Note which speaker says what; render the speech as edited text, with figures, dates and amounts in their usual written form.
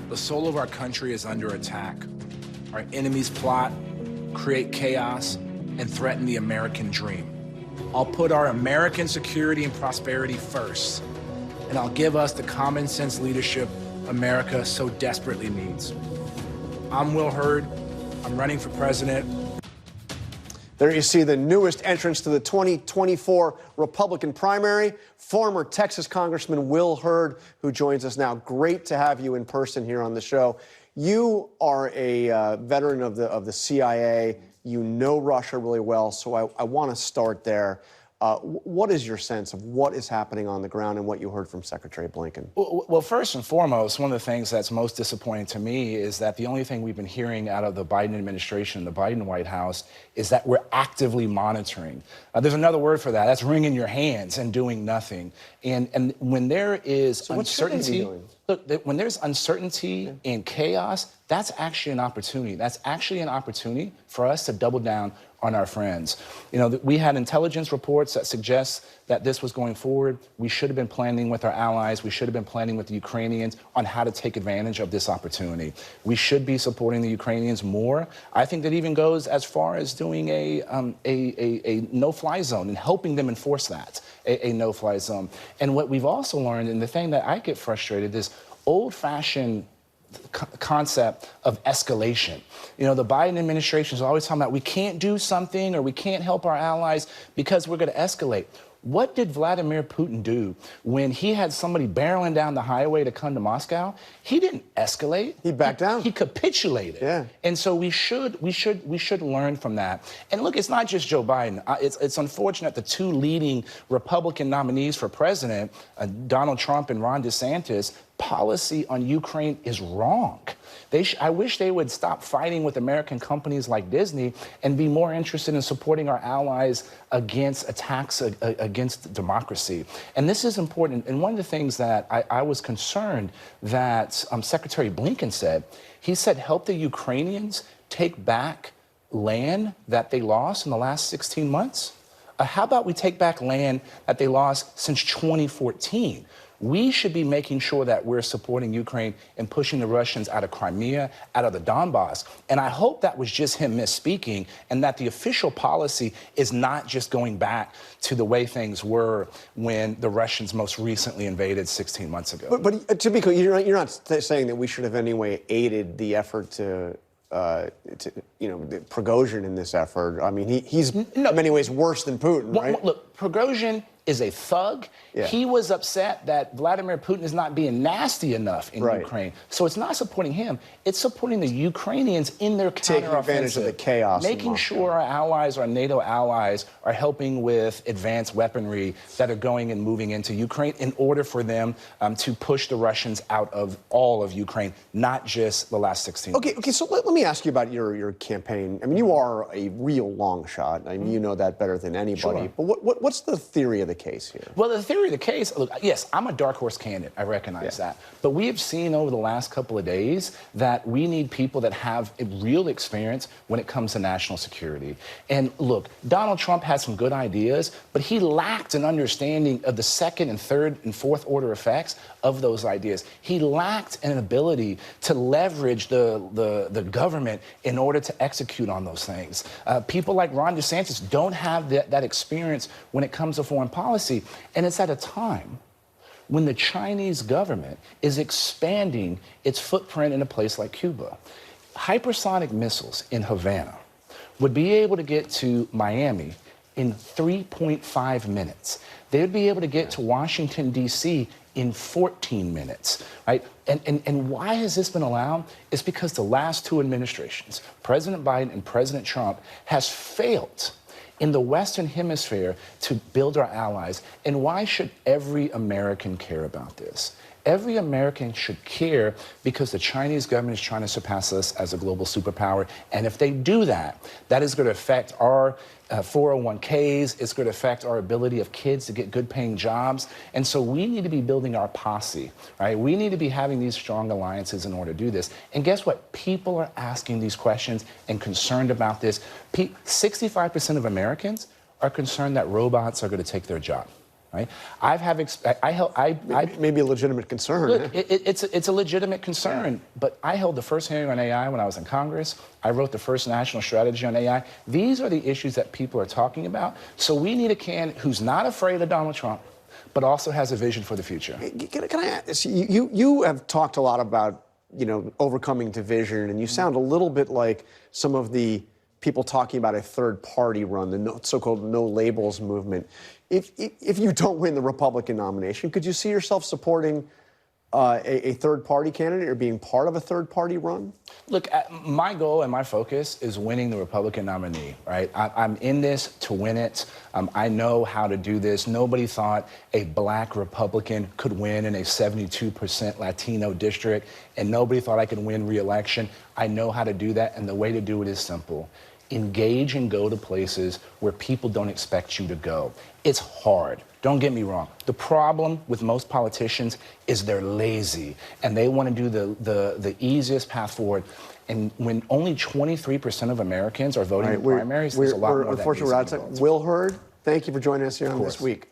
Speaker 1: The soul of our country is under attack. Our enemies plot, create chaos, and threaten the American dream. I'll put our American security and prosperity first, and I'll give us the common sense leadership America so desperately needs. I'm Will Hurd. I'm running for president.
Speaker 2: There you see the newest entrance to the 2024 Republican primary, former Texas Congressman Will Hurd, who joins us now. Great to have you in person here on the show. You are a veteran of the CIA. You know Russia really well, so I want to start there. What is your sense of what is happening on the ground and what you heard from Secretary Blinken?
Speaker 1: Well, first and foremost, one of the things that's most disappointing to me is that the only thing we've been hearing out of the Biden administration, the Biden White House, is that we're actively monitoring. There's another word for that. That's wringing your hands and doing nothing. And when there is uncertainty, look, when there's uncertainty and chaos, that's actually an opportunity. That's actually an opportunity for us to double down on our friends. You know, we had intelligence reports that suggest that this was going forward. We should have been planning with our allies. We should have been planning with the Ukrainians on how to take advantage of this opportunity. We should be supporting the Ukrainians more. I think that even goes as far as doing a no-fly zone and helping them enforce that, a no-fly zone. And what we've also learned, and the thing that I get frustrated, is old-fashioned concept of escalation. You know, the Biden administration is always talking about we can't do something or we can't help our allies because we're going to escalate. What did Vladimir Putin do when he had somebody barreling down the highway to come to Moscow? He didn't escalate.
Speaker 2: He backed down.
Speaker 1: He capitulated. Yeah. And so we should learn from that. And look, it's not just Joe Biden. It's unfortunate the two leading Republican nominees for president, Donald Trump and Ron DeSantis, policy on Ukraine is wrong. I wish they would stop fighting with American companies like Disney and be more interested in supporting our allies against attacks against democracy. And this is important. And one of the things that I was concerned that Secretary Blinken said, he said, help the Ukrainians take back land that they lost in the last 16 months. How about we take back land that they lost since 2014? We should be making sure that we're supporting Ukraine and pushing the Russians out of Crimea, out of the Donbass. And I hope that was just him misspeaking and that the official policy is not just going back to the way things were when the Russians most recently invaded 16 months ago.
Speaker 2: But to be clear, you're not saying that we should have in any way aided the effort to Prigozhin in this effort. I mean, he's in many ways worse than Putin, right?
Speaker 1: Look, Prigozhin is a thug. Yeah. He was upset that Vladimir Putin is not being nasty enough in Ukraine. So it's not supporting him. It's supporting the Ukrainians in their counteroffensive.
Speaker 2: Taking advantage of the chaos.
Speaker 1: Making sure our allies, our NATO allies, are helping with advanced weaponry that are going and moving into Ukraine in order for them to push the Russians out of all of Ukraine, not just the last 16 months.
Speaker 2: Okay, so let me ask you about your campaign. I mean, you are a real long shot. I mean, you know that better than anybody. Sure. But what's the theory of the case here?
Speaker 1: Well, the theory of the case, look, yes, I'm a dark horse candidate. I recognize that. But we have seen over the last couple of days that we need people that have a real experience when it comes to national security. And look, Donald Trump had some good ideas, but he lacked an understanding of the second and third and fourth order effects of those ideas. He lacked an ability to leverage the government in order to execute on those things. People like Ron DeSantis don't have that experience when it comes to foreign policy. And it's at a time when the Chinese government is expanding its footprint in a place like Cuba. Hypersonic missiles in Havana would be able to get to Miami in 3.5 minutes. They would be able to get to Washington, D.C. in 14 minutes, right? And why has this been allowed? It's because the last two administrations, President Biden and President Trump, has failed in the Western Hemisphere to build our allies. And why should every American care about this? Every American should care because the Chinese government is trying to surpass us as a global superpower. And if they do that, that is going to affect our 401ks. It's going to affect our ability of kids to get good paying jobs. And so we need to be building our posse, right? We need to be having these strong alliances in order to do this. And guess what? People are asking these questions and concerned about this. 65% of Americans are concerned that robots are going to take their job. right?
Speaker 2: Maybe a legitimate concern.
Speaker 1: Look, it's a legitimate concern, but I held the first hearing on AI when I was in Congress. I wrote the first national strategy on AI. These are the issues that people are talking about. So we need a candidate who's not afraid of Donald Trump, but also has a vision for the future.
Speaker 2: Can I ask, you have talked a lot about, overcoming division, and you sound a little bit like some of the people talking about a third party run, the so-called no labels movement. If you don't win the Republican nomination, could you see yourself supporting a third-party candidate or being part of a third-party run?
Speaker 1: Look, my goal and my focus is winning the Republican nominee, right? I'm in this to win it. I know how to do this. Nobody thought a black Republican could win in a 72% Latino district, and nobody thought I could win re-election. I know how to do that, and the way to do it is simple. Engage and go to places where people don't expect you to go. It's hard. Don't get me wrong. The problem with most politicians is they're lazy and they want to do the easiest path forward. And when only 23% of Americans are voting in primaries, there's a lot more that needs to be built.
Speaker 2: Will Hurd, thank you for joining us here on This Week.